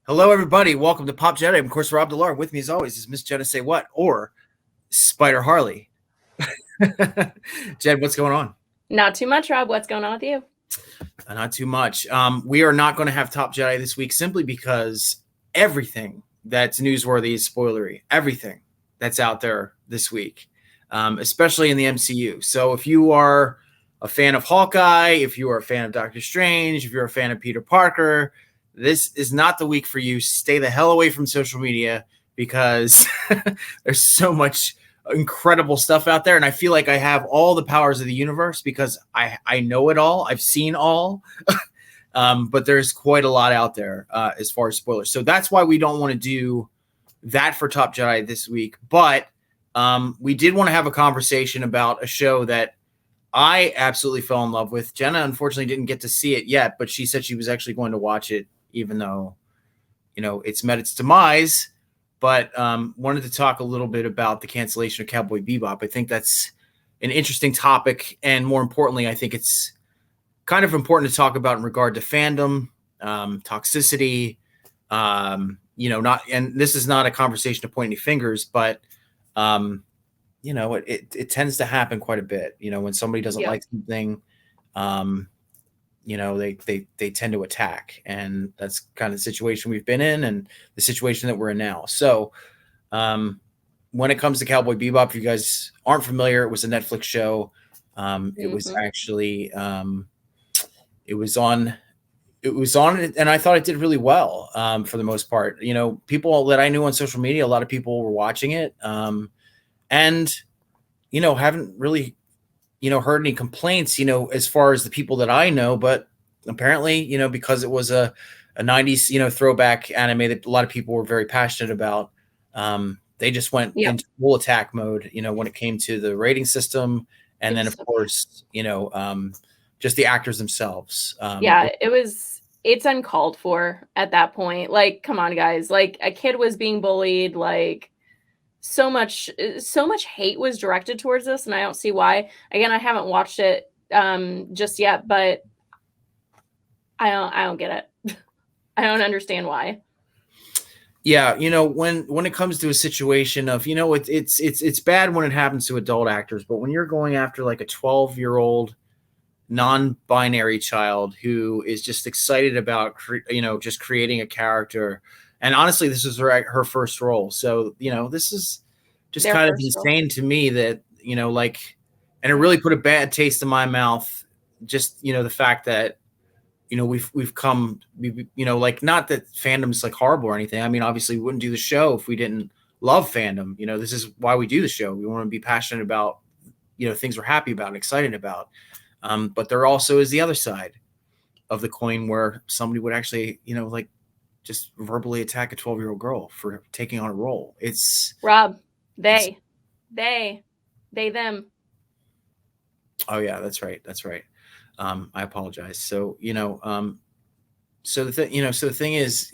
Hello, everybody. Welcome to Pop Jedi. I'm, of course, Rob DiLauro. With me, as always, is Miss Jenna Say What or Spider Harley. Jen, what's going on? Not too much, Rob. What's going on with you? Not too much. We are not going to have Top Jedi this week simply because everything that's newsworthy is spoilery. Everything that's out there this week, especially in the MCU. So if you are a fan of Hawkeye, if you are a fan of Doctor Strange, if you're a fan of Peter Parker, this is not the week for you. Stay the hell away from social media because there's so much incredible stuff out there. And I feel like I have all the powers of the universe because I know it all. I've seen all. But there's quite a lot out there as far as spoilers. So that's why we don't want to do that for Top Jedi this week. But we did want to have a conversation about a show that I absolutely fell in love with. Jenna, unfortunately, didn't get to see it yet, but she said she was actually going to watch it, even though, it's met its demise. But wanted to talk a little bit about the cancellation of Cowboy Bebop. I think that's an interesting topic. And more importantly, I think it's kind of important to talk about in regard to fandom, toxicity, and this is not a conversation to point any fingers, but, it tends to happen quite a bit, when somebody doesn't like something, they tend to attack, and that's kind of the situation we've been in and the situation that we're in now. So when it comes to Cowboy Bebop, if you guys aren't familiar, it was a Netflix show. It was actually, it was on, and I thought it did really well for the most part. People that I knew on social media, a lot of people were watching it, and haven't really heard any complaints, as far as the people that I know, but apparently, because it was a 90s, throwback anime that a lot of people were very passionate about, they just went into full attack mode, when it came to the rating system. And then, of course, just the actors themselves. It's uncalled for at that point. Like, come on, guys. Like, a kid was being bullied, like, so much hate was directed towards this, and I don't see why. Again, I haven't watched it just yet, but I don't get it. I don't understand why. Yeah, when it comes to a situation of, it's bad when it happens to adult actors, but when you're going after like a 12-year-old non-binary child who is just excited about just creating a character. And honestly, this is her first role. So, this is just kind of insane to me that, and it really put a bad taste in my mouth. Just, the fact that, we've come, not that fandom's like horrible or anything. I mean, obviously we wouldn't do the show if we didn't love fandom. This is why we do the show. We want to be passionate about, things we're happy about and excited about. But there also is the other side of the coin where somebody would actually, just verbally attack a 12-year-old girl for taking on a role. It's Rob, them. Oh yeah, that's right. I apologize. So, so the thing is,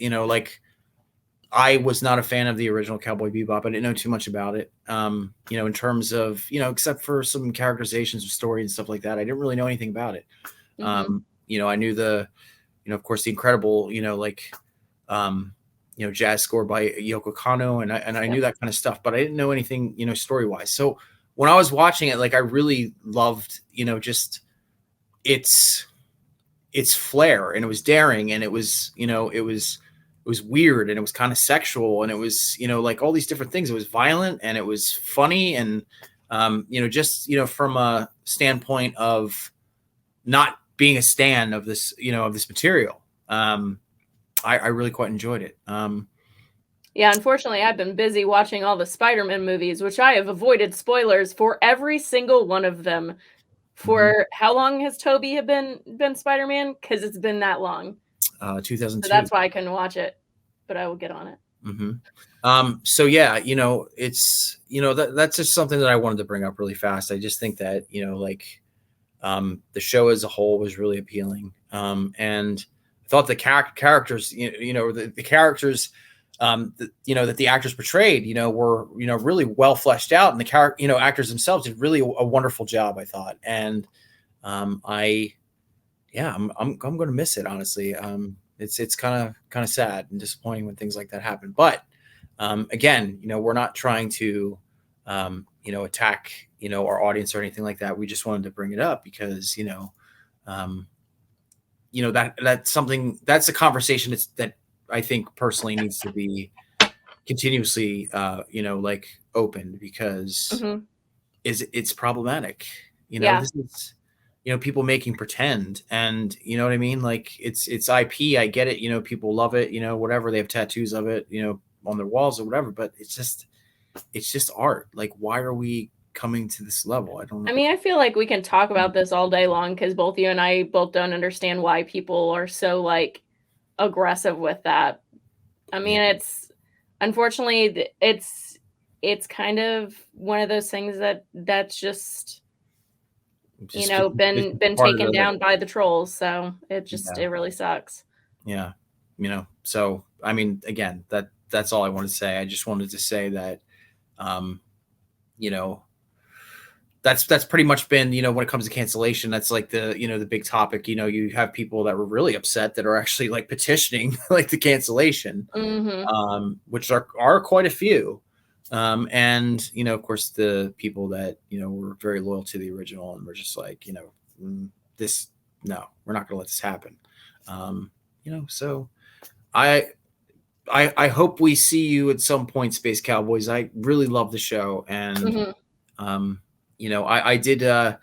I was not a fan of the original Cowboy Bebop. I didn't know too much about it. In terms of, except for some characterizations of story and stuff like that, I didn't really know anything about it. I knew of course, the incredible, jazz score by Yoko Kanno, and I knew that kind of stuff, but I didn't know anything, story wise. So when I was watching it, I really loved, just its flair, and it was daring, and it was, it was weird, and it was kind of sexual, and it was, all these different things. It was violent, and it was funny, and just from a standpoint of not being a stan of this, of this material, I really quite enjoyed it. Unfortunately, I've been busy watching all the Spider-Man movies, which I have avoided spoilers for every single one of them. For how long has Toby been Spider-Man? Because it's been that long. 2002. So that's why I couldn't watch it, but I will get on it. So yeah, it's that's just something that I wanted to bring up really fast. I just think that the show as a whole was really appealing, and I thought the characters, the characters, that the actors portrayed, were really well fleshed out, and the actors themselves did really a wonderful job, I thought. And I'm going to miss it, honestly. it's kind of sad and disappointing when things like that happen. But again, we're not trying to attack our audience or anything like that. We just wanted to bring it up because that's something, that's a conversation that I think personally needs to be continuously opened, because it's problematic. This is people making pretend, and you know what I mean, like it's IP. I get it, people love it, whatever, they have tattoos of it on their walls or whatever, but it's just art. Like, why are we coming to this level? I don't know. I mean, I feel like we can talk about this all day long, because both you and I both don't understand why people are so like aggressive with that. I mean, it's unfortunately it's kind of one of those things that's just been taken down by the trolls. So it really sucks. Yeah. So I mean, again, that's all I wanted to say. I just wanted to say that that's pretty much been, when it comes to cancellation, that's like the big topic. You have people that were really upset that are actually like petitioning like the cancellation, which are quite a few. And, of course, the people that, were very loyal to the original and were just like, we're not going to let this happen. So I hope we see you at some point, Space Cowboys. I really love the show. And, I did an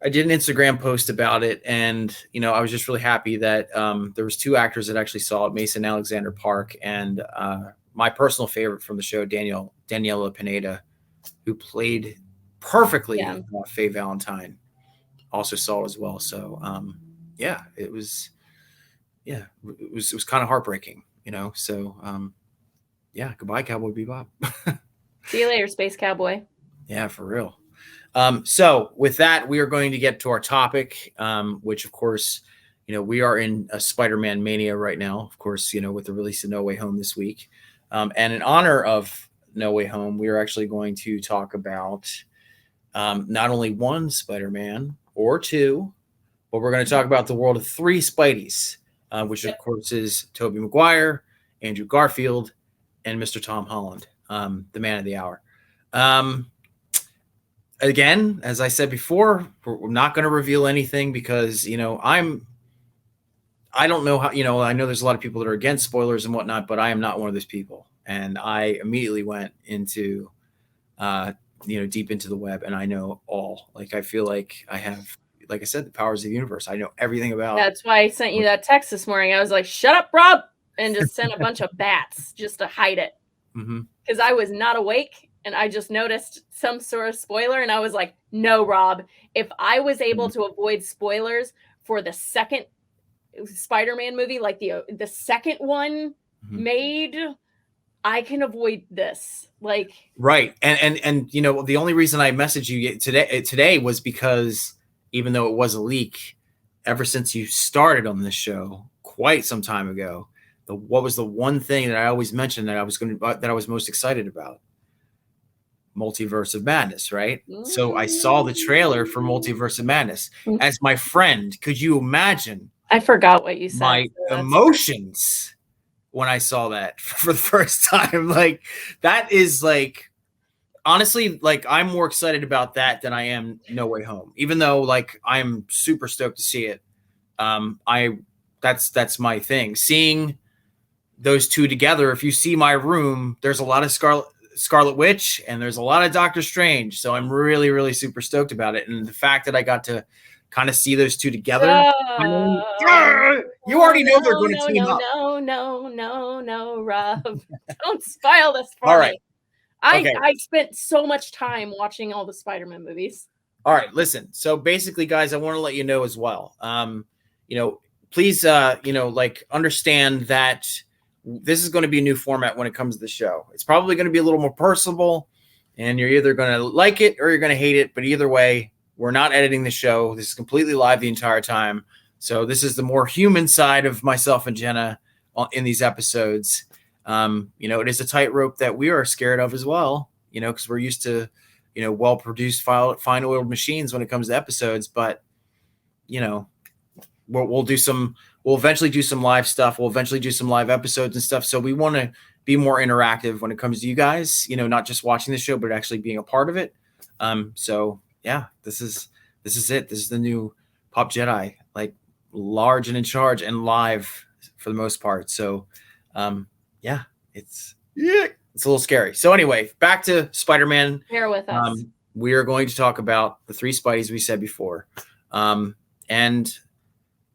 Instagram post about it, and I was just really happy that there was 2 actors that actually saw it, Mason Alexander Park, and my personal favorite from the show, Daniela Pineda, who played perfectly Faye Valentine, also saw it as well. So it was kind of heartbreaking, So goodbye, Cowboy Bebop. See you later, Space Cowboy. Yeah, for real. So with that, we are going to get to our topic, which of course, we are in a Spider-Man mania right now, of course, with the release of No Way Home this week. And in honor of No Way Home, we are actually going to talk about not only one Spider-Man or 2, but we're going to talk about the world of 3 Spideys, which of course is Tobey Maguire, Andrew Garfield, and Mr. Tom Holland, the man of the hour. Again, as I said before, we're not going to reveal anything because, I don't know how, I know there's a lot of people that are against spoilers and whatnot, but I am not one of those people. And I immediately went into, deep into the web, and I know all. Like, I feel like I have, like I said, the powers of the universe. I know everything about. That's why I sent you that text this morning. I was like, shut up, Rob, and just sent a bunch of bats just to hide it. Because I was not awake. And I just noticed some sort of spoiler, and I was like, no, Rob, if I was able to avoid spoilers for the second Spider-Man movie, like the second one made, I can avoid this. Like, right. And the only reason I messaged you today was because even though it was a leak, ever since you started on this show quite some time ago, what was the one thing that I always mentioned that I was most excited about? Multiverse of Madness, right? So I saw the trailer for Multiverse of Madness. As my friend, could you imagine? I forgot what you said. My emotions when I saw that for the first time. Like, that is like, honestly, like, I'm more excited about that than I am No Way Home. Even though, like, I'm super stoked to see it. That's my thing. Seeing those 2 together. If you see my room, there's a lot of Scarlet Witch and there's a lot of Doctor Strange, so I'm really, really super stoked about it. And the fact that I got to kind of see those 2 together, you already know they're going to team up. No, Rob, don't spoil this for me. I spent so much time watching all the Spider-Man movies. All right, listen. So basically, guys, I want to let you know as well. Please, understand that this is going to be a new format when it comes to the show. It's probably going to be a little more personable, and you're either going to like it or you're going to hate it. But either way, we're not editing the show. This is completely live the entire time. So this is the more human side of myself and Jenna in these episodes. It is a tightrope that we are scared of as well, because we're used to, well-produced, fine-oiled machines when it comes to episodes. But, we'll eventually do some live stuff. We'll eventually do some live episodes and stuff. So we want to be more interactive when it comes to you guys, not just watching the show, but actually being a part of it. So yeah, this is it. This is the new Pop Jedi, like large and in charge and live for the most part. So yeah, it's a little scary. So anyway, back to Spider-Man. Bear with us. We are going to talk about the three Spideys we said before. And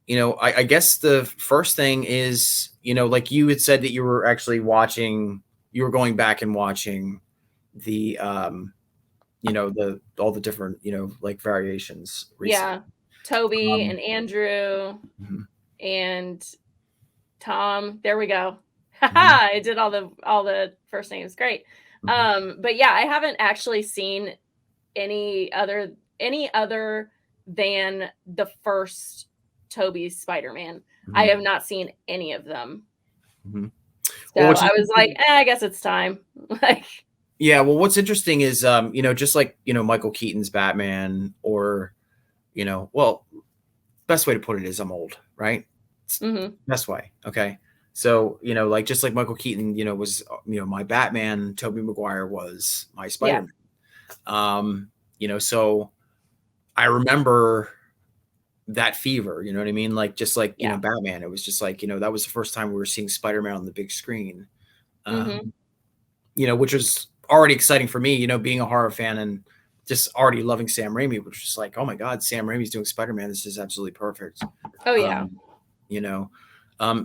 I guess the first thing is, like you had said that you were actually going back and watching the, all the different, like variations. Recently. Yeah. Toby and Andrew and Tom. There we go. I did all the first names. Great. But yeah, I haven't actually seen any other than the first Toby's Spider-Man. I have not seen any of them. So I was like, I guess it's time. Like, yeah. Well, what's interesting is, just like, Michael Keaton's Batman, or, best way to put it is I'm old, right? Best way. Okay. So, like, just like Michael Keaton, was, my Batman, Tobey Maguire was my Spider-Man. Yeah. So I remember that fever, you know what I mean? Like, just like, Batman, it was just like, that was the first time we were seeing Spider-Man on the big screen, which was already exciting for me, being a horror fan and just already loving Sam Raimi, which was just like, oh my God, Sam Raimi's doing Spider-Man. This is absolutely perfect. Oh yeah.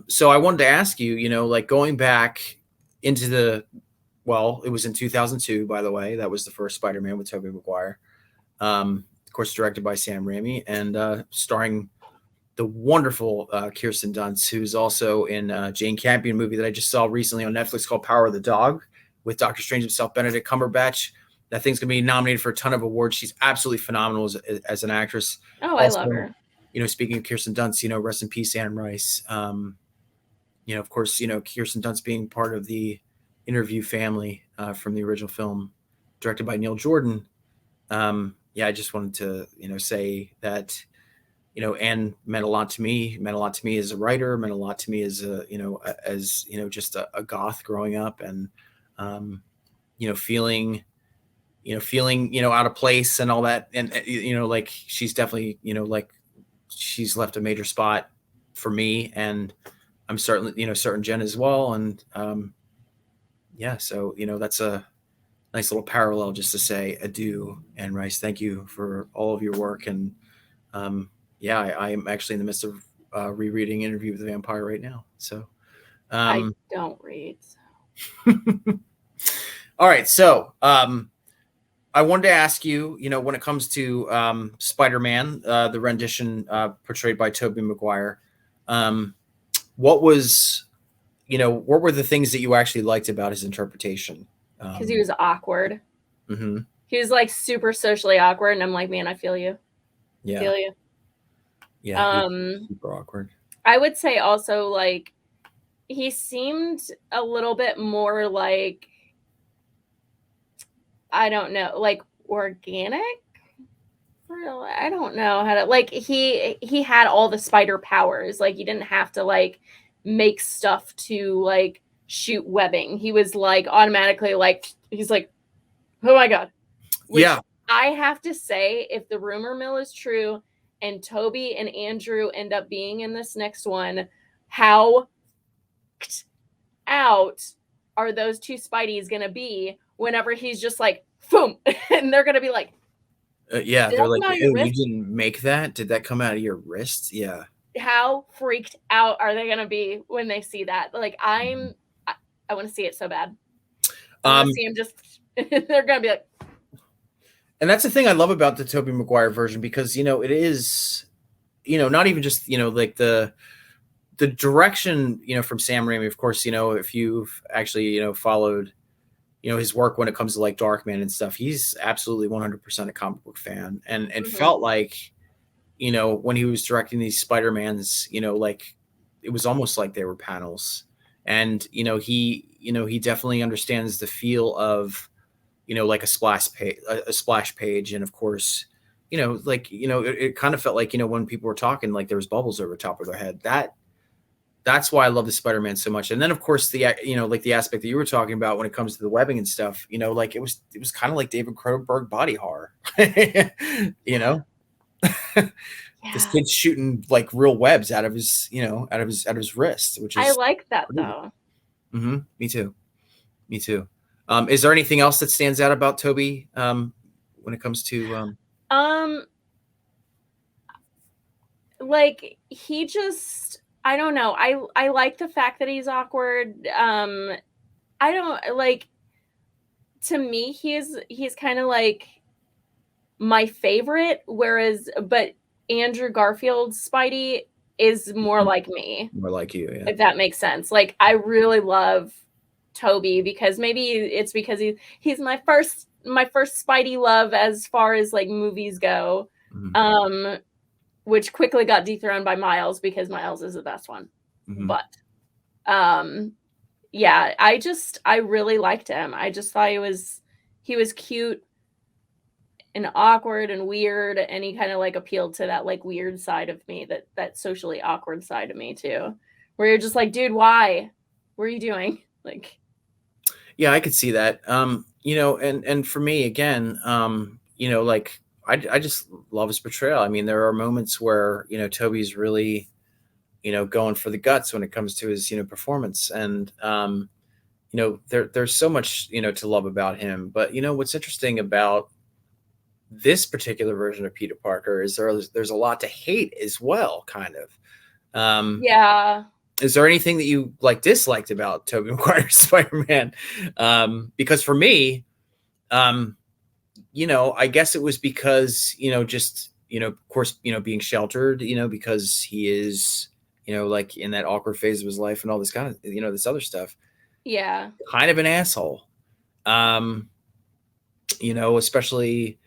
So I wanted to ask you, like going back into it was in 2002, by the way. That was the first Spider-Man with Tobey Maguire. Of course, directed by Sam Raimi and starring the wonderful Kirsten Dunst, who's also in a Jane Campion movie that I just saw recently on Netflix called Power of the Dog with Doctor Strange himself, Benedict Cumberbatch. That thing's going to be nominated for a ton of awards. She's absolutely phenomenal as an actress. Oh, I love her. Speaking of Kirsten Dunst, rest in peace, Anne Rice. Of course, Kirsten Dunst being part of the Interview family from the original film, directed by Neil Jordan. I just wanted to, say that, Anne meant a lot to me. Meant a lot to me as a writer. Meant a lot to me as just a goth growing up, and feeling out of place and all that, and like she's definitely like she's left a major spot for me, and I'm certainly certain Jen as well, and so that's a nice little parallel just to say adieu, Anne Rice. Thank you for all of your work, and I am actually in the midst of rereading Interview with the Vampire right now. So I don't read. All right, so I wanted to ask you, when it comes to Spider-Man, the rendition portrayed by Tobey Maguire, what were the things that you actually liked about his interpretation? Because he was awkward. Mm-hmm. He was like super socially awkward, and I'm like, man, I feel you. Yeah. Feel you. Yeah. Super awkward. I would say also, like, he seemed a little bit more like, I don't know, like organic. I don't know how to, like, he had all the spider powers. Like, he didn't have to like make stuff to like shoot webbing. He was like automatically like, he's like, oh my God. Which I have to say, if the rumor mill is true and Toby and Andrew end up being in this next one, how out are those two Spideys gonna be whenever he's just like, boom, and they're gonna be like, they're like, you didn't make that? Did that come out of your wrist? Yeah. How freaked out are they gonna be when they see that? Like, I want to see it so bad. I want to see him just. They're gonna be like. And that's the thing I love about the Tobey Maguire version, because it is, not even just like the direction from Sam Raimi. Of course, if you've actually followed his work when it comes to like Darkman and stuff, he's absolutely 100% a comic book fan, and felt like when he was directing these Spider-Mans, like it was almost like they were panels, and he definitely understands the feel of like a splash page, and of course it kind of felt like, when people were talking, like there was bubbles over the top of their head. That's why I love the Spider-Man so much. And then of course the like the aspect that you were talking about when it comes to the webbing and stuff, like it was kind of like David Cronenberg body horror. This kid's shooting like real webs out of his wrist, which is I like that though. Mm-hmm. Me too. Is there anything else that stands out about Toby when it comes to like he just, I don't know. I like the fact that he's awkward. I don't like, to me he's kind of like my favorite, but Andrew Garfield's Spidey is more like me. More like you, yeah. If that makes sense. Like I really love Toby because maybe it's because he's my first Spidey love as far as like movies go. Mm-hmm. Which quickly got dethroned by Miles because Miles is the best one. Mm-hmm. But yeah, I really liked him. I just thought he was cute and awkward and weird, and he kind of like appealed to that like weird side of me, that socially awkward side of me too, where you're just like, dude, why? What are you doing? Like, yeah, I could see that. And for me again, like I just love his portrayal. I mean, there are moments where Toby's really going for the guts when it comes to his performance, and there's so much to love about him. But what's interesting about this particular version of Peter Parker is there's a lot to hate as well, kind of. Yeah. Is there anything that you like disliked about Tobey Maguire's Spider-Man? Because for me, I guess it was because just of course being sheltered, because he is like in that awkward phase of his life and all this kind of this other stuff. Yeah. Kind of an asshole. Especially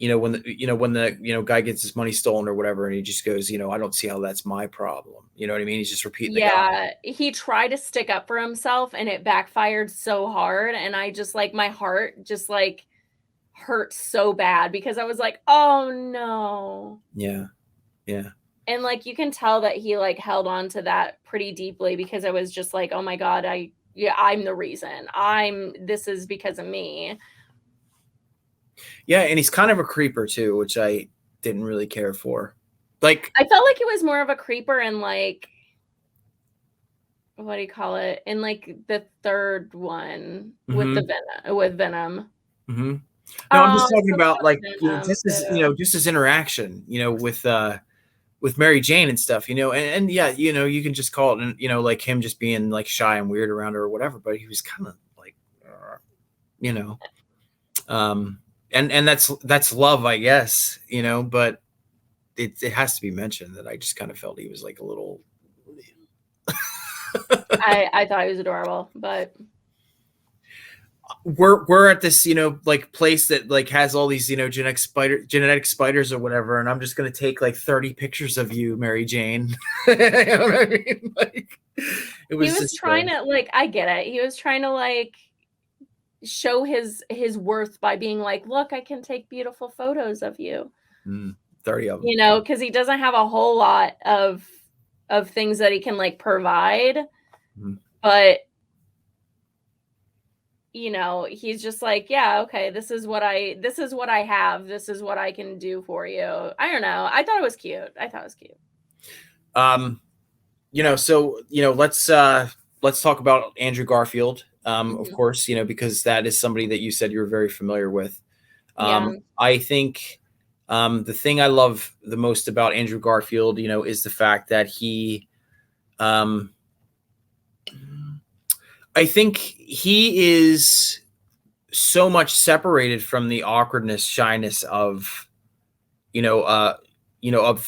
when the guy gets his money stolen or whatever, and he just goes, I don't see how that's my problem. You know what I mean? He's just repeating. Yeah, he tried to stick up for himself, and it backfired so hard. And I just like, my heart just like hurt so bad because I was like, oh no. Yeah. And like you can tell that he like held on to that pretty deeply because I was just like, oh my God, I'm the reason. This is because of me. Yeah, and he's kind of a creeper too, which I didn't really care for. Like, I felt like it was more of a creeper in like, what do you call it? In like the third one with with Venom. Mm-hmm. No, I'm just talking about like just his interaction, with Mary Jane and stuff, and yeah, you can just call it, like him just being like shy and weird around her or whatever, but he was kind of like, and that's love, I guess, but it has to be mentioned that I just kind of felt he was like a little. I thought he was adorable, but we're at this like place that like has all these genetic spiders or whatever, and I'm just gonna take like 30 pictures of you, Mary Jane. You know what I mean? Like, he was trying to like, I get it. He was trying to like show his worth by being like, look, I can take beautiful photos of you. 30 of them. Because he doesn't have a whole lot of things that he can like provide, but he's just like, yeah, okay, this is what I have. This is what I can do for you. I don't know. I thought it was cute. So let's talk about Andrew Garfield. Of course, because that is somebody that you said you're very familiar with. I think the thing I love the most about Andrew Garfield, is the fact that he, I think he is so much separated from the awkwardness, shyness of, of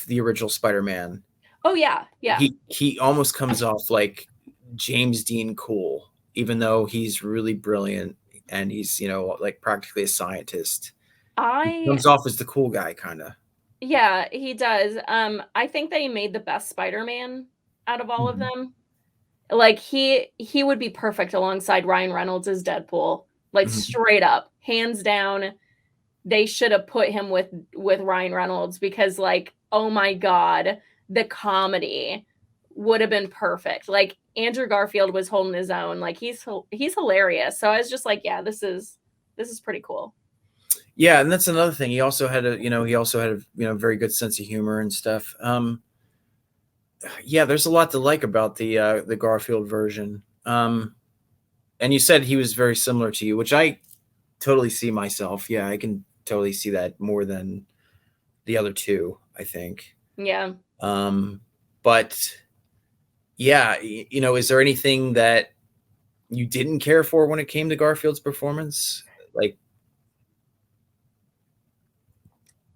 the original Spider-Man. Oh yeah. Yeah. He almost comes off like James Dean cool, even though he's really brilliant and he's, like practically a scientist. He comes off as the cool guy, kind of. Yeah, he does. I think that he made the best Spider-Man out of all of them. Like he would be perfect alongside Ryan Reynolds as Deadpool, like straight up, hands down. they should have put him with Ryan Reynolds, because like, oh my God, the comedy would have been perfect. Like Andrew Garfield was holding his own. Like he's hilarious. So I was just like, yeah, this is pretty cool. Yeah, and that's another thing. He also had a very good sense of humor and stuff. Yeah, there's a lot to like about the Garfield version. And you said he was very similar to you, which I totally see myself. Yeah, I can totally see that more than the other two, I think. Yeah. But yeah, is there anything that you didn't care for when it came to Garfield's performance? Like,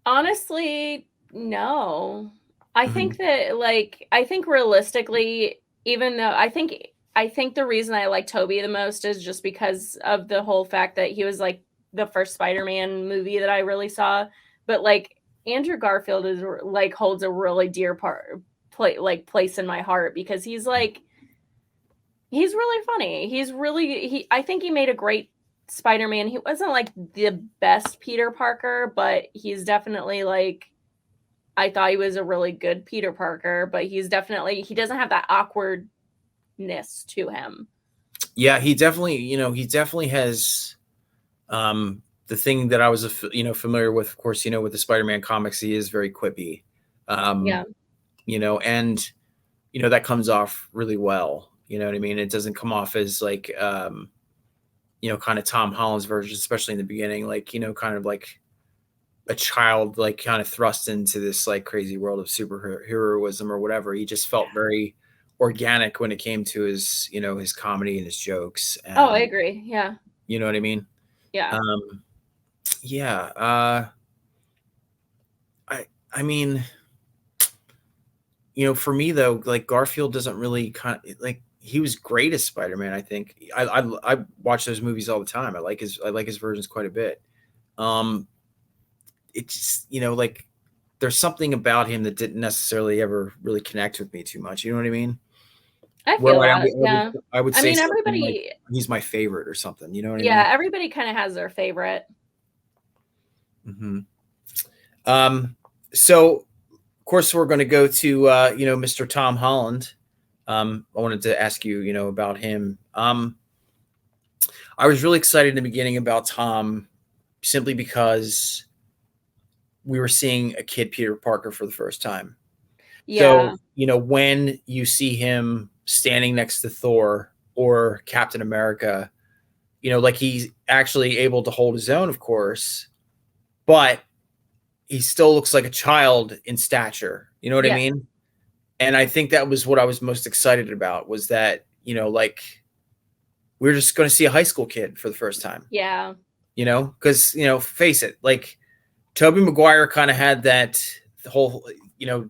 honestly, no. I mhm. think that, like, I think realistically, even though I think the reason I like Toby the most is just because of the whole fact that he was like the first Spider-Man movie that I really saw. But like Andrew Garfield is like holds a really dear place in my heart, because he's really funny. I think he made a great Spider-Man. He wasn't like the best Peter Parker, but he's definitely like, I thought he was a really good Peter Parker, but he doesn't have that awkwardness to him. Yeah, he definitely has the thing that I was familiar with, of course, with the Spider-Man comics. He is very quippy. Yeah. And that comes off really well. You know what I mean? It doesn't come off as like kind of Tom Holland's version, especially in the beginning, like, kind of like a child, like kind of thrust into this like crazy world of superheroism or whatever. He just felt very organic when it came to his, his comedy and his jokes. And, Oh, I agree. Yeah. you know what I mean? Yeah. Yeah. I mean, for me though, like Garfield doesn't really like, he was great as Spider-Man. I think I watch those movies all the time. I like his versions quite a bit. It's just, like there's something about him that didn't necessarily ever really connect with me too much. You know what I mean? I feel that. Yeah. I would I say mean, something everybody, like he's my favorite or something. You know what I yeah, mean? everybody kind of has their favorite. Mm-hmm. So of course we're going to go to Mr. Tom Holland. I wanted to ask you, about him. I was really excited in the beginning about Tom, simply because we were seeing a kid Peter Parker for the first time. Yeah. So, when you see him standing next to Thor or Captain America, like he's actually able to hold his own, of course, but he still looks like a child in stature. You know what I mean? And I think that was what I was most excited about, was that, like we're just going to see a high school kid for the first time. Yeah. Because, face it, like Tobey Maguire kind of had that whole,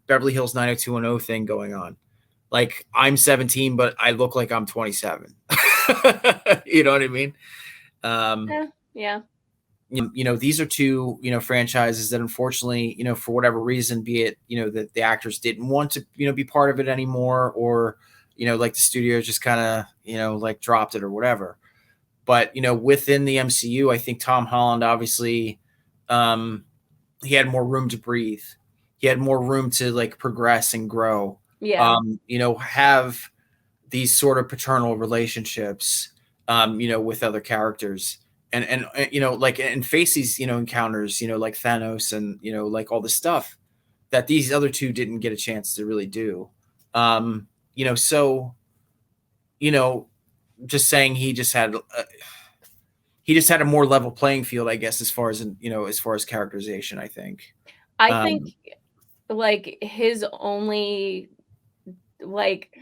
Beverly Hills 90210 thing going on. Like, I'm 17, but I look like I'm 27. You know what I mean? Yeah. These are two, franchises that unfortunately, for whatever reason, be it, that the actors didn't want to, be part of it anymore, or, like the studio just kind of, like dropped it or whatever. But, within the MCU, I think Tom Holland, obviously, he had more room to breathe. He had more room to like progress and grow. Yeah. Have these sort of paternal relationships, with other characters, and like, and face these, encounters, like Thanos, and, like all the stuff that these other two didn't get a chance to really do. So, just saying he just had a more level playing field, I guess, as far as characterization, I think. I think like his only, like,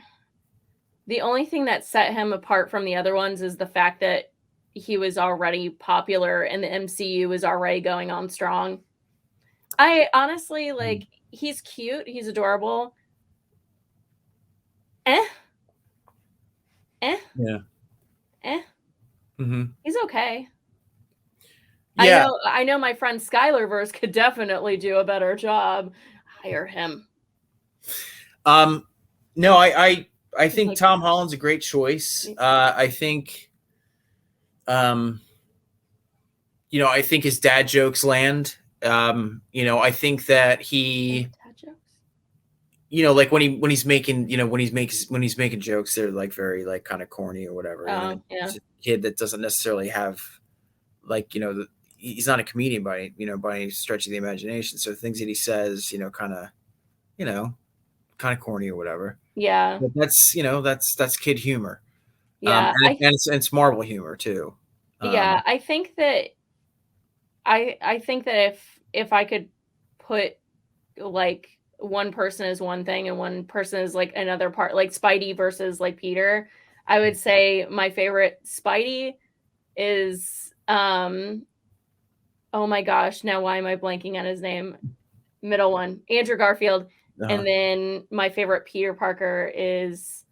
the only thing that set him apart from the other ones is the fact that he was already popular and the MCU was already going on strong. I honestly, like, he's cute, he's adorable. Eh. Yeah. Mm-hmm. He's okay. Yeah. I know my friend Skylarverse could definitely do a better job. Hire him. No, I think Like, Tom Holland's a great choice. I think, you know, I think his dad jokes land. You know, I think that he, Dad jokes? you know, like when he's making, you know, when he's making jokes, they're like very like kind of corny or whatever. You know, Yeah. he's a kid that doesn't necessarily have like, you know, he's not a comedian by, you know, by any stretch of the imagination. So things that he says, you know, you know, kind of corny or whatever. Yeah. But that's, you know, that's kid humor. Yeah. And it's Marvel humor too. Yeah, I think that I think that if I could put like one person is one thing and one person is like another part, like Spidey versus like Peter, I would say my favorite Spidey is oh my gosh, now why am I blanking on his name? Middle one, Andrew Garfield. And then my favorite Peter Parker is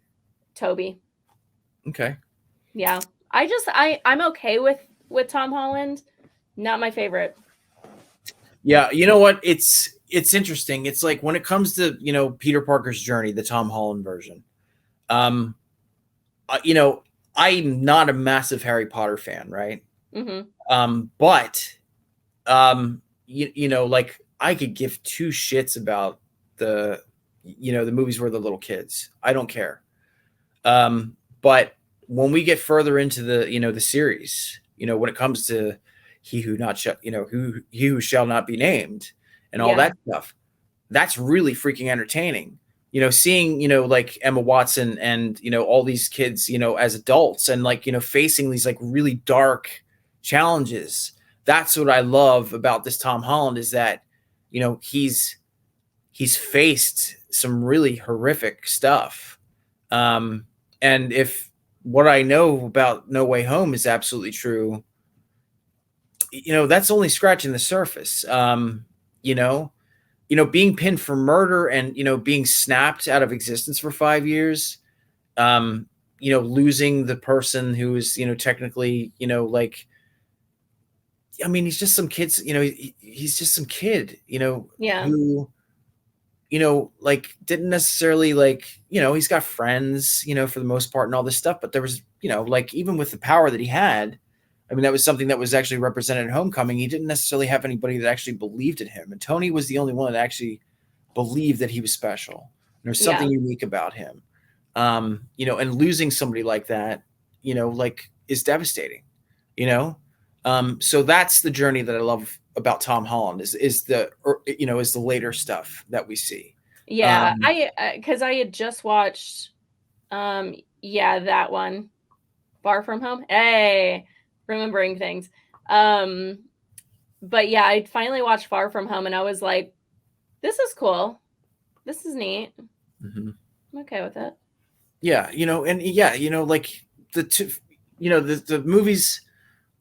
Toby. Okay. Yeah. I'm okay with Tom Holland. Not my favorite. Yeah, you know what? It's interesting. It's like when it comes to, you know, Peter Parker's journey, the Tom Holland version. You know, I'm not a massive Harry Potter fan, right? But you know, like I could give two shits about the, you know, the movies where the little kids. I don't care. But when we get further into the, you know, the series, you know, when it comes to he who shall not be named and all that stuff, that's really freaking entertaining. You know, seeing, you know, like Emma Watson and, you know, all these kids, you know, as adults and like, you know, facing these like really dark challenges. That's what I love about this Tom Holland is that, you know, he's faced some really horrific stuff. And if what I know about No Way Home is absolutely true, you know, that's only scratching the surface. You know, being pinned for murder and, you know, being snapped out of existence for 5 years, you know, losing the person who is, you know, technically, you know, like, I mean, he's just some kids, you know, he's just some kid, you know, who, you know, like didn't necessarily like, you know, he's got friends, you know, for the most part and all this stuff. But there was, you know, like even with the power that he had, I mean, that was something that was actually represented in Homecoming. He didn't necessarily have anybody that actually believed in him. And Tony was the only one that actually believed that he was special. There's something unique about him. You know, and losing somebody like that, you know, like is devastating, you know? So that's the journey that I love about Tom Holland is the, you know, is the later stuff that we see. Yeah, because I had just watched, that one, Far From Home. Hey, remembering things. But yeah, I finally watched Far From Home, and I was like, this is cool. This is neat. I'm okay with it. Yeah, you know, and yeah, you know, like the two, you know, the movies.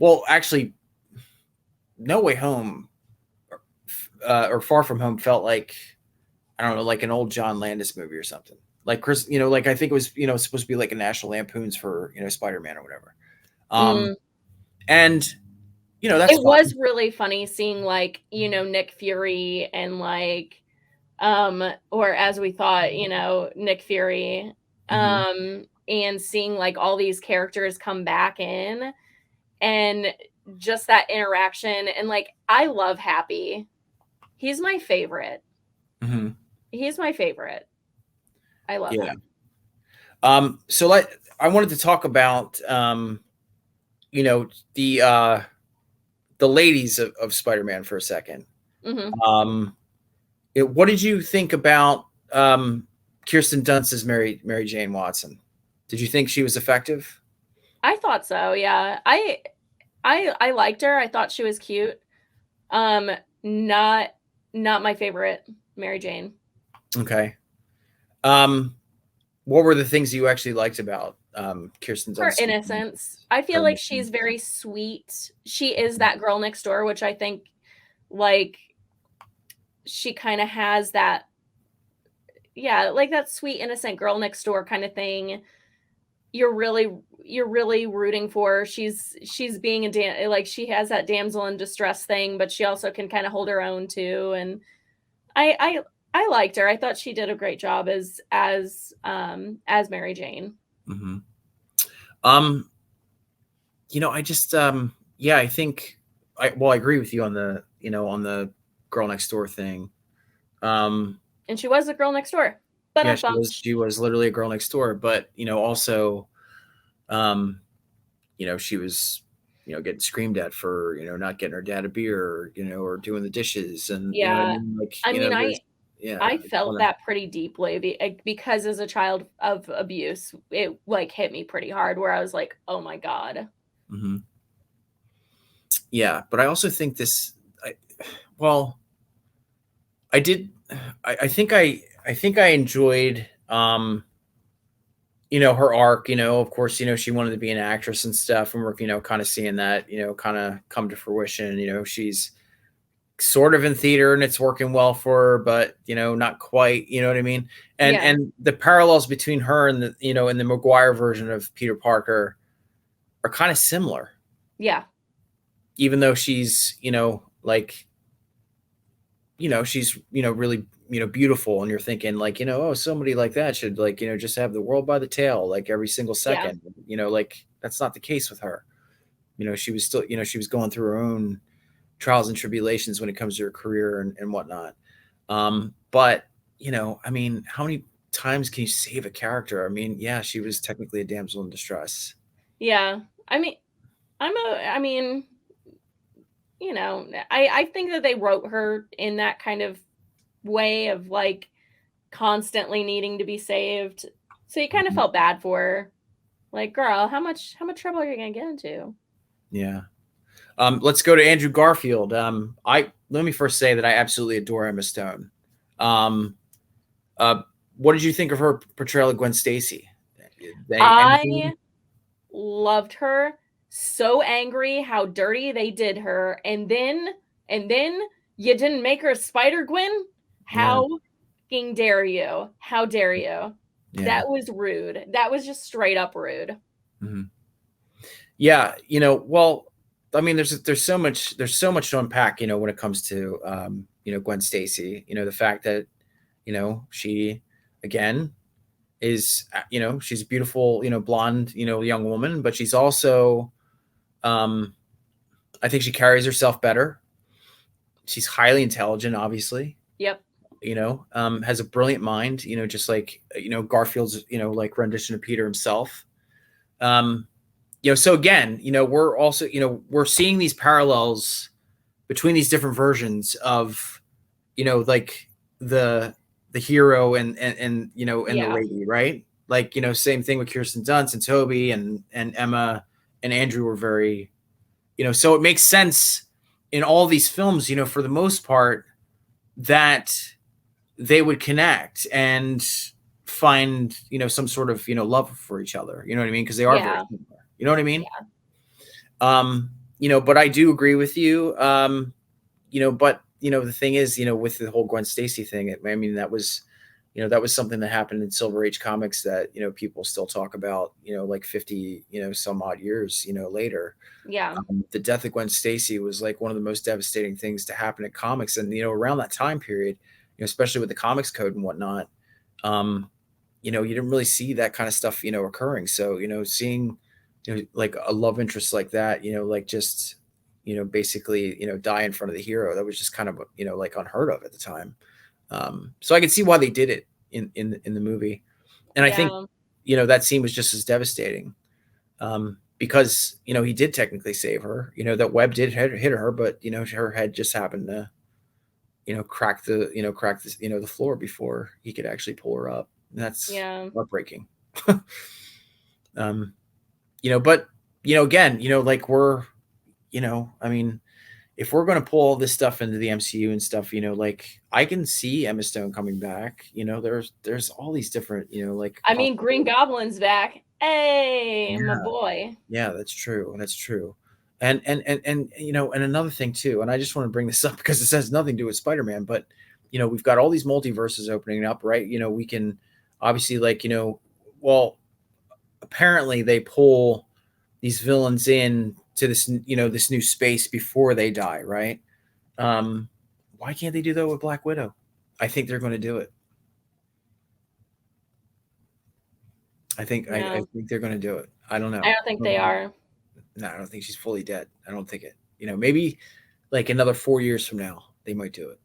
Well, actually, No Way Home or Far From Home felt like, I don't know, like an old John Landis movie or something. Like Chris, you know, like I think it was, you know, supposed to be like a National Lampoon's for, you know, Spider-Man or whatever. And you know, that's it fine. was really funny seeing like, you know, Nick Fury and like, or as we thought, you know, Nick Fury, and seeing like all these characters come back in and just that interaction. And like, I love Happy. He's my favorite. He's my favorite. I love him. So I wanted to talk about, you know, the ladies of Spider-Man for a second. What did you think about Kirsten Dunst's Mary Jane Watson? Did you think she was effective? I thought so. Yeah, I liked her. I thought she was cute. Not my favorite Mary Jane. Okay. What were the things you actually liked about Kirsten Dunst? Her innocence. I feel like she's very sweet. She is that girl next door, which I think, like, she kind of has that, like that sweet, innocent girl next door kind of thing. You're really rooting for her. She's being like she has that damsel in distress thing, but she also can kind of hold her own too. And I liked her. I thought she did a great job as Mary Jane. You know, I just I think I agree with you on the, on the girl next door thing. And she was the girl next door. But Yeah, she was literally a girl next door, but also, she was, getting screamed at for, not getting her dad a beer, or doing the dishes, and you know what I yeah. mean? Like, I mean, there's, yeah, I it's felt kinda, that pretty deeply because as a child of abuse, it like hit me pretty hard where I was like, oh my God. mhm. Yeah, but I also think well, I did, I think I enjoyed, her arc, of course, she wanted to be an actress and stuff. And we're, kind of seeing that, kind of come to fruition. She's sort of in theater and it's working well for her, but, not quite, you know what I mean? Yeah. And the parallels between her and the, in the Maguire version of Peter Parker are kind of similar, Yeah. even though she's, like, she's, really, beautiful. And you're thinking like, oh, somebody like that should like, just have the world by the tail, like every single Yeah. second, like that's not the case with her. She was still, she was going through her own trials and tribulations when it comes to her career and whatnot. But, I mean, how many times can you save a character? I mean, yeah, she was technically a damsel in distress. Yeah. I mean, I mean, I think that they wrote her in that kind of way of like constantly needing to be saved. So you kind of Mhm. felt bad for her. Like, girl, how much trouble are you gonna get into? Yeah. Let's go to Andrew Garfield. Let me first say that I absolutely adore Emma Stone. Um, uh, what did you think of her portrayal of Gwen Stacy? Anything? I loved her. So angry how dirty they did her, and then you didn't make her a Spider Gwen. Yeah, How fucking dare you? How dare you? yeah, That was rude. That was just straight up rude. mhm. Yeah. Well, I mean, there's so much to unpack. When it comes to Gwen Stacy. The fact that she again is she's a beautiful blonde young woman, but she's also um, I think she carries herself better. She's highly intelligent, obviously. Yep. Has a brilliant mind. Just like Garfield's like rendition of Peter himself. Um, so again, we're also we're seeing these parallels between these different versions of like the hero and and the Yeah. lady, right? Like same thing with Kirsten Dunst and Toby and Emma and Andrew were very so it makes sense in all these films for the most part that they would connect and find some sort of love for each other, you know what I mean, because they are very Yeah. similar, you know what I mean. Yeah. But I do agree with you. But the thing is, with the whole Gwen Stacy thing, I mean, that was, that was something that happened in Silver Age comics that, people still talk about, like 50, some odd years, later. Yeah. The death of Gwen Stacy was like one of the most devastating things to happen in comics. And, around that time period, especially with the comics code and whatnot, you didn't really see that kind of stuff, occurring. So, seeing, like a love interest like that, like just, basically, die in front of the hero, that was just kind of, like unheard of at the time. So I can see why they did it in the movie. And I think, Yeah. that scene was just as devastating. Because, he did technically save her, that web did hit her, but, her head just happened to, crack this, the floor before he could actually pull her up. And that's Yeah. heartbreaking. um, but, again, like I mean, if we're going to pull all this stuff into the MCU and stuff, like I can see Emma Stone coming back. There's all these different, like I mean, Green Goblin's back. Hey, my yeah, boy. yeah, that's true. That's true. And and another thing too, and I just want to bring this up because this has nothing to do with Spider-Man, but we've got all these multiverses opening up, right? We can obviously like, well, apparently they pull these villains in to this, this new space before they die, right? Um, why can't they do that with Black Widow? I think they're going to do it. I No, think they're going to do it. I don't I know. don't think they are. No, I don't think she's fully dead. I don't think it. You know, maybe like another 4 years from now, they might do it.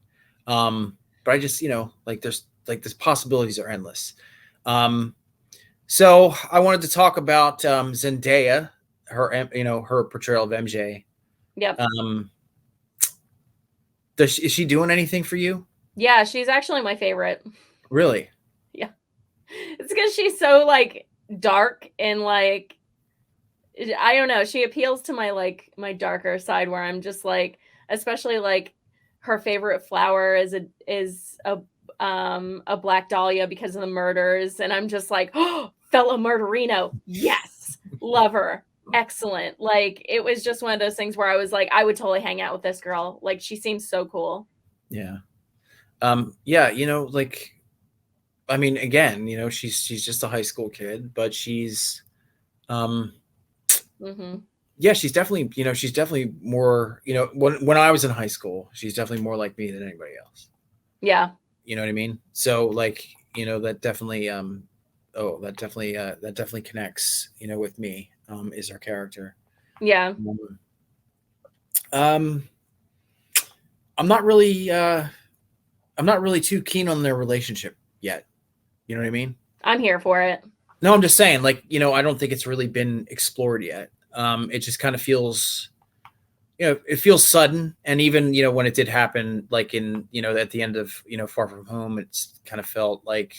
But I just, you know, like there's possibilities are endless. So I wanted to talk about Zendaya, her portrayal of MJ. Yep. Is she doing anything for you? Yeah, she's actually my favorite. Really? Yeah. It's because she's so like dark and like, I don't know. She appeals to my darker side where I'm just like, especially like her favorite flower is a black dahlia because of the murders, and I'm just like, oh, fellow murderino, yes, love her, excellent. Like it was just one of those things where I was like, I would totally hang out with this girl. Like she seems so cool. Yeah. Yeah, you know, like I mean, again, you know, she's just a high school kid, but she's yeah, she's definitely, you know, she's definitely more, you know, when I was in high school, she's definitely more like me than anybody else. Yeah. You know what I mean? So like, you know, that definitely that definitely connects, you know, with me, is her character. Yeah. I'm not really too keen on their relationship yet. You know what I mean? I'm here for it. No, I'm just saying, like, you know, I don't think it's really been explored yet. It just kind of feels, you know, it feels sudden. And even, you know, when it did happen, like in, you know, at the end of, you know, Far From Home, it's kind of felt like,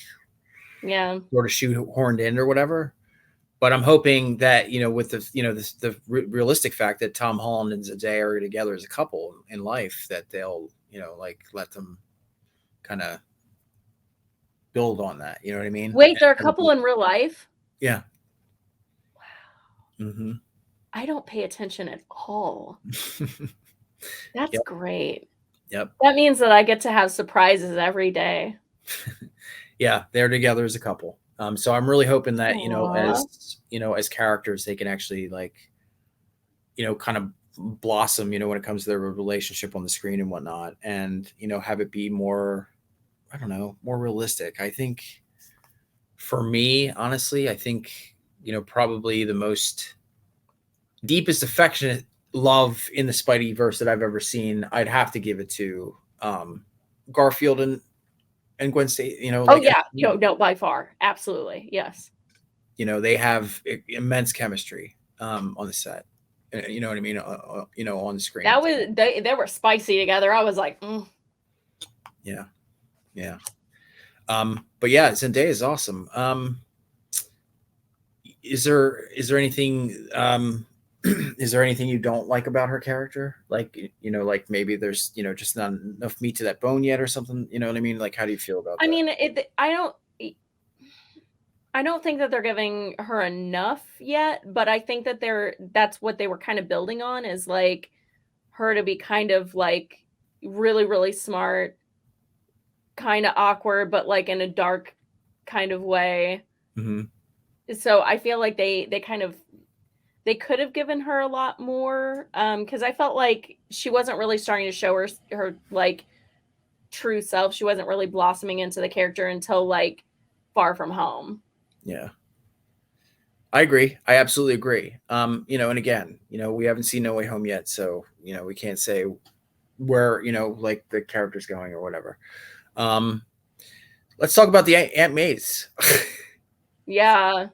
yeah, sort of shoehorned in or whatever. But I'm hoping that, you know, with the, you know, the realistic fact that Tom Holland and Zendaya are together as a couple in life, that they'll, you know, like let them kind of build on that. You know what I mean? Wait, they're a couple in real life? Yeah. Wow. Mm-hmm. I don't pay attention at all. That's Yep. great. Yep. That means that I get to have surprises every day. Yeah, they're together as a couple. So I'm really hoping that, Aww. you know, as characters, they can actually like, you know, kind of blossom, you know, when it comes to their relationship on the screen and whatnot, and, you know, have it be more, I don't know, more realistic. I think for me, honestly, I think, you know, probably the most deepest affectionate love in the Spideyverse that I've ever seen, I'd have to give it to Garfield and Gwen Stacy. You know, Oh like, yeah, no, by far, absolutely, yes. you know, they have immense chemistry on the set. You know what I mean? You know, on the screen. That was they were spicy together. I was like, yeah, yeah. But yeah, Zendaya is awesome. Is there anything is there anything you don't like about her character? Like, you know, like maybe there's, you know, just not enough meat to that bone yet or something, you know what I mean? Like, how do you feel about that? I mean, I don't think that they're giving her enough yet, but I think that that's what they were kind of building on, is like her to be kind of like really, really smart, kind of awkward, but like in a dark kind of way. Mm-hmm. So I feel like they could have given her a lot more, because I felt like she wasn't really starting to show her like true self. She wasn't really blossoming into the character until like Far From Home. Yeah, I agree. I absolutely agree. You know, and again, you know, we haven't seen No Way Home yet, so, you know, we can't say where, you know, like the character's going or whatever. Let's talk about the Aunt Mays. Yeah.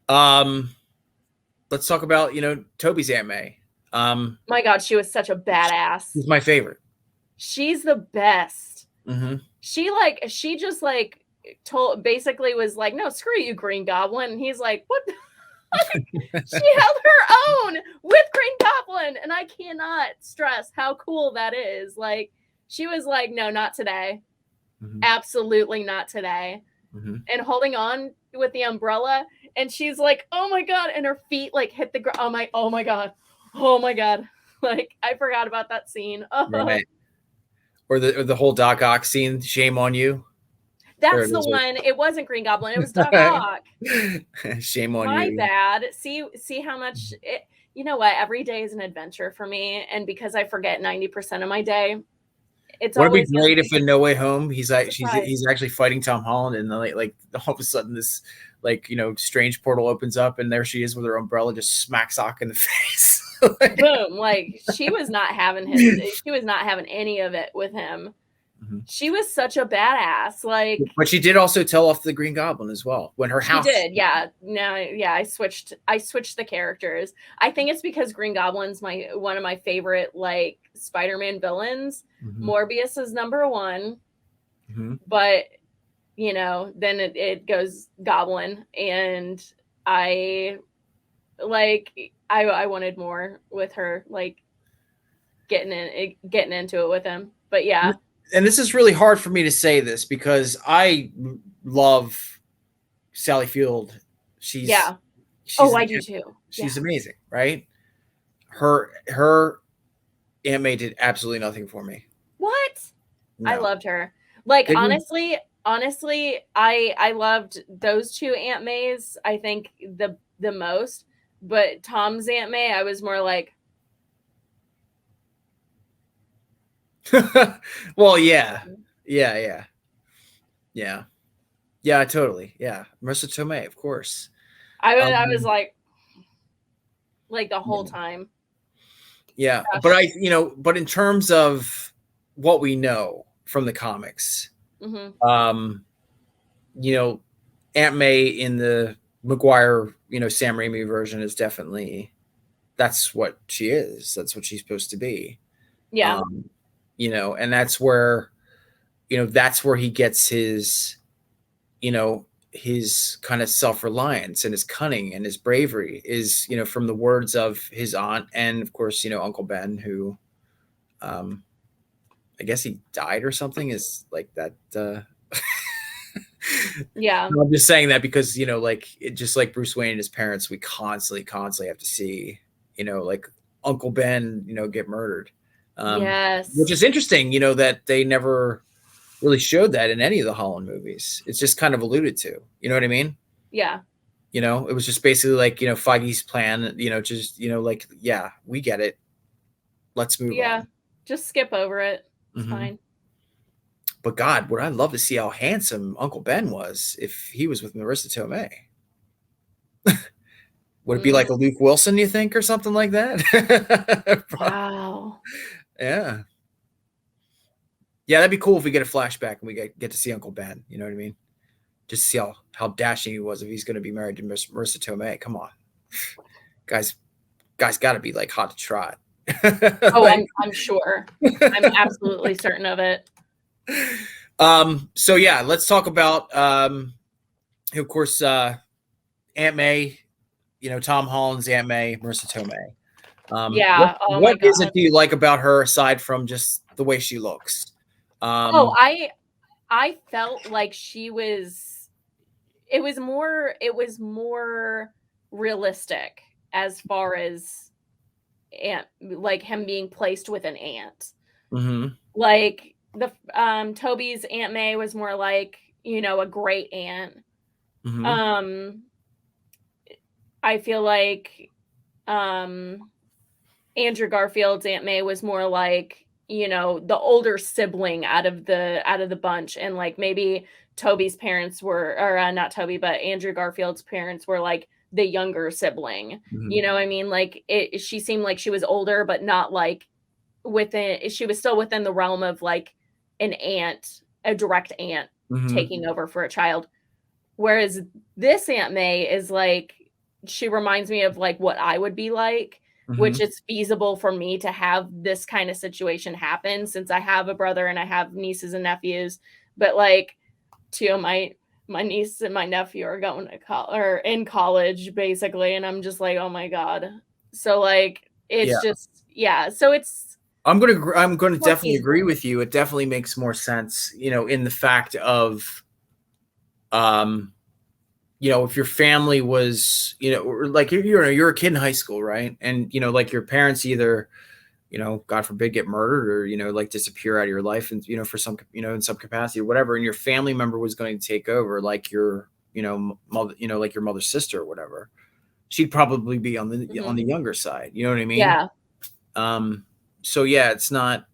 Let's talk about, you know, Toby's Aunt May. My God, she was such a badass. She's my favorite. She's the best. Mm-hmm. She just like basically was like, no, screw you, Green Goblin. And he's like, what? She held her own with Green Goblin, and I cannot stress how cool that is. Like, she was like, no, not today. Mm-hmm. Absolutely not today. Mm-hmm. And holding on with the umbrella, and she's like, oh my God, and her feet like hit the ground. Oh my God. Like, I forgot about that scene. Oh. Right. Or the whole Doc Ock scene, shame on you. That's the one. It wasn't Green Goblin. It was Doc Ock. Shame on you. My bad. See how much it, you know what? Every day is an adventure for me. And because I forget 90% of my day, it's Would always be great if in No Way Home he's actually fighting Tom Holland, and like all of a sudden this, like, you know, strange portal opens up and there she is with her umbrella, just smacks Ock in the face. Boom. Like she was not having any of it with him. She was such a badass. Like, but she did also tell off the Green Goblin as well when her house. She did, yeah. No, yeah. I switched the characters. I think it's because Green Goblin's one of my favorite like Spider-Man villains. Morbius is number one, but you know, then it goes Goblin, and I wanted more with her, like getting into it with him. But yeah. And this is really hard for me to say this because I love Sally Field. She's I do too. She's amazing, right? Her Aunt May did absolutely nothing for me. What? No. I loved her. Like, honestly, I loved those two Aunt Mays, I think the most. But Tom's Aunt May, I was more like, well, yeah, totally, yeah. Marissa Tomei, of course. I was like the whole time. Yeah, gosh. But in terms of what we know from the comics, Aunt May in the Maguire, Sam Raimi version is definitely, that's what she is. That's what she's supposed to be. Yeah. And that's where he gets his, his kind of self-reliance and his cunning and his bravery is, from the words of his aunt and of course, Uncle Ben, who, I guess he died or something, is like that. Yeah. I'm just saying that because, just like Bruce Wayne and his parents, we constantly have to see, like Uncle Ben, get murdered. Yes. Which is interesting, that they never really showed that in any of the Holland movies. It's just kind of alluded to. You know what I mean? Yeah. It was just basically like, Feige's plan, just, like, yeah, we get it. Let's move on. Yeah. Just skip over it. It's fine. But God, would I love to see how handsome Uncle Ben was if he was with Marissa Tomei. Would it be like a Luke Wilson, you think, or something like that? Wow. Yeah. Yeah, that'd be cool if we get a flashback and we get to see Uncle Ben. You know what I mean? Just to see how dashing he was if he's going to be married to Marissa Tomei. Come on. Guys got to be like hot to trot. Oh, like, I'm sure. I'm absolutely certain of it. So yeah, let's talk about, of course, Aunt May, Tom Holland's Aunt May, Marissa Tomei. Yeah. What is it do you like about her aside from just the way she looks? I felt like she was. It was more realistic as far as like him being placed with an aunt. Like the Toby's Aunt May was more like a great aunt. I feel like Andrew Garfield's Aunt May was more like, the older sibling out of the bunch. And like maybe Toby's parents were, or not Toby, but Andrew Garfield's parents were like the younger sibling. You know what I mean? Like she seemed like she was older, but not like she was still within the realm of like an aunt, a direct aunt taking over for a child. Whereas this Aunt May is like, she reminds me of like what I would be like. Which it's feasible for me to have this kind of situation happen since I have a brother and I have nieces and nephews. But like two of my niece and my nephew are going to in college basically. And I'm just like, oh my God. So like, it's just, yeah. So it's, I'm going to definitely agree with you. It definitely makes more sense, in the fact of, if your family was, like you're a kid in high school, right? And, like your parents either, God forbid, get murdered or, like disappear out of your life and, for some, in some capacity or whatever. And your family member was going to take over, like your, mother, like your mother's sister or whatever. She'd probably be on the younger side. You know what I mean? Yeah. So yeah, it's not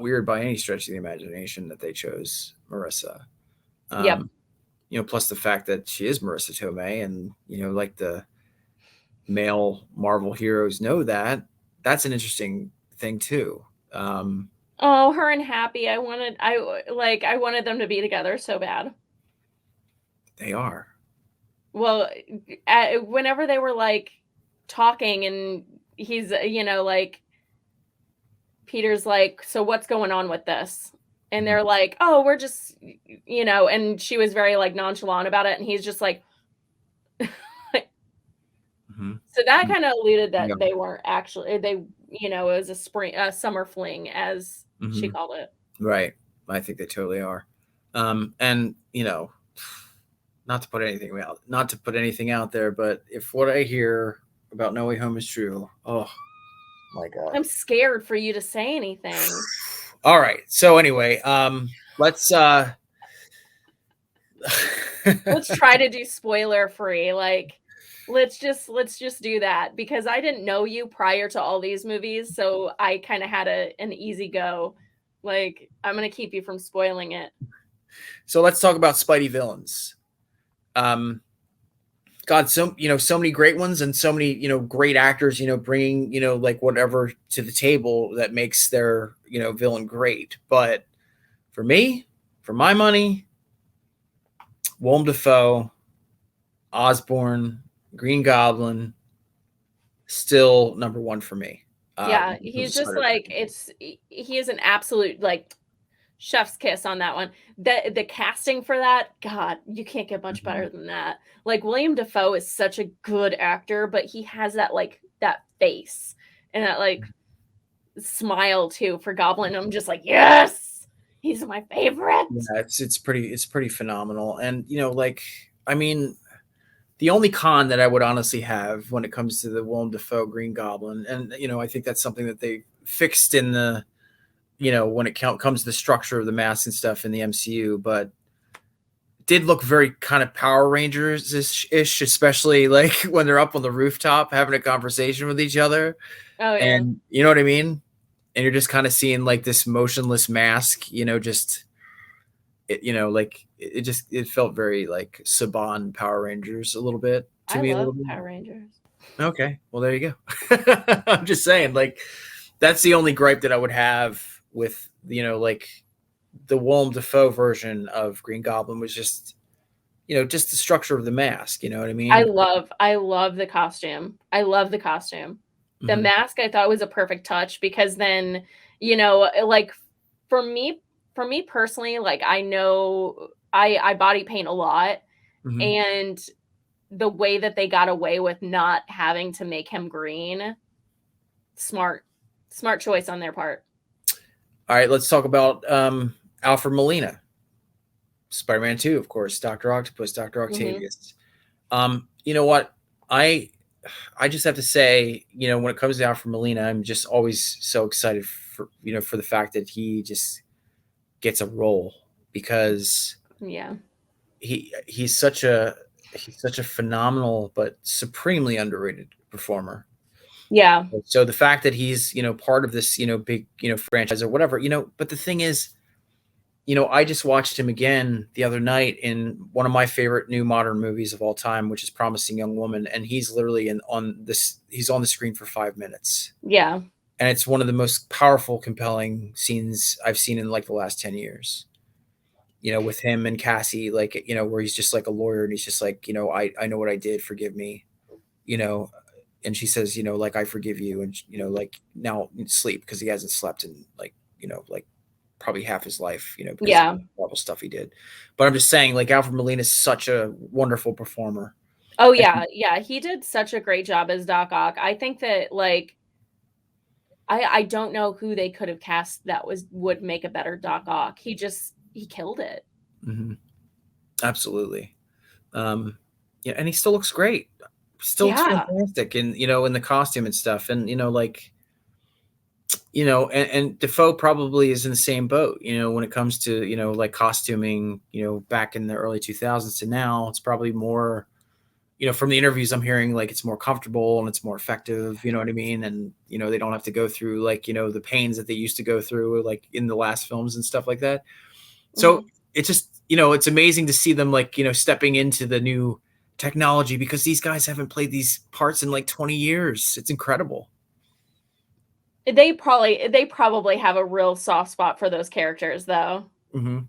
weird by any stretch of the imagination that they chose Marissa. Yep. Plus the fact that she is Marissa Tomei and, like the male Marvel heroes know that. That's an interesting thing too. Oh, her and Happy. I wanted them to be together so bad. They are. Well, whenever they were like talking and he's, like, Peter's like, so what's going on with this? And they're like, oh, we're just, and she was very like nonchalant about it. And he's just like, so that kind of alluded that they weren't actually, it was a summer fling, as she called it. Right. I think they totally are. And, not to put anything out there, but if what I hear about No Way Home is true, oh my God. I'm scared for you to say anything. All right. So anyway, let's try to do spoiler free. Like, let's just do that, because I didn't know you prior to all these movies, so I kind of had an easy go. Like, I'm gonna keep you from spoiling it. So let's talk about Spidey villains. God, so many great ones, and so many great actors bringing like whatever to the table that makes their villain great. But for me, for my money, Willem Dafoe, Osborn, Green Goblin, still number one for me. Yeah, he's just like, he is an absolute like chef's kiss on that one. The casting for that, God, you can't get much better than that. Like, William Dafoe is such a good actor, but he has that like that face and that like smile too for Goblin. I'm just like, yes, he's my favorite. Yeah, it's pretty phenomenal. And I mean, the only con that I would honestly have when it comes to the Willem Dafoe Green Goblin, and I think that's something that they fixed in the when it comes to the structure of the mask and stuff in the MCU, but did look very kind of Power Rangers-ish, especially like when they're up on the rooftop having a conversation with each other. Oh, yeah. And you know what I mean? And you're just kind of seeing like this motionless mask, just it felt very like Saban Power Rangers a little bit to me. I love Power Rangers. Okay, well there you go. I'm just saying, like, that's the only gripe that I would have with like the Willem Dafoe version of Green Goblin was just just the structure of the mask. You know what I mean? I love the costume. I love the costume. The mask I thought was a perfect touch, because then like for me personally, like, I know I body paint a lot, and the way that they got away with not having to make him green, smart choice on their part. All right, let's talk about Alfred Molina, Spider-Man 2, of course, Dr. Octopus, Dr. Octavius. You know what? I just have to say, when it comes to Alfred Molina, I'm just always so excited for for the fact that he just gets a role, because he's such a phenomenal but supremely underrated performer. Yeah. So the fact that he's, part of this, big, franchise or whatever, but the thing is, I just watched him again the other night in one of my favorite new modern movies of all time, which is Promising Young Woman. And he's literally he's on the screen for 5 minutes. Yeah. And it's one of the most powerful, compelling scenes I've seen in like the last 10 years, with him and Cassie, like, where he's just like a lawyer and he's just like, I know what I did. Forgive me, and she says, like, I forgive you. And, like, now sleep, because he hasn't slept in like, like probably half his life, because of the horrible stuff he did. But I'm just saying, like, Alfred Molina is such a wonderful performer. Oh, yeah. Yeah. He did such a great job as Doc Ock. I think that, like, I don't know who they could have cast that would make a better Doc Ock. He killed it. Absolutely. And he still looks great. Still looks fantastic, and in the costume and stuff, and like, and Defoe probably is in the same boat, when it comes to like costuming, back in the early 2000s to now. It's probably more, from the interviews I'm hearing, like, it's more comfortable and it's more effective, you know what I mean? And they don't have to go through like the pains that they used to go through like in the last films and stuff like that. So it's just it's amazing to see them like stepping into the new technology, because these guys haven't played these parts in like 20 years. It's incredible. They probably have a real soft spot for those characters, though. Mm-hmm.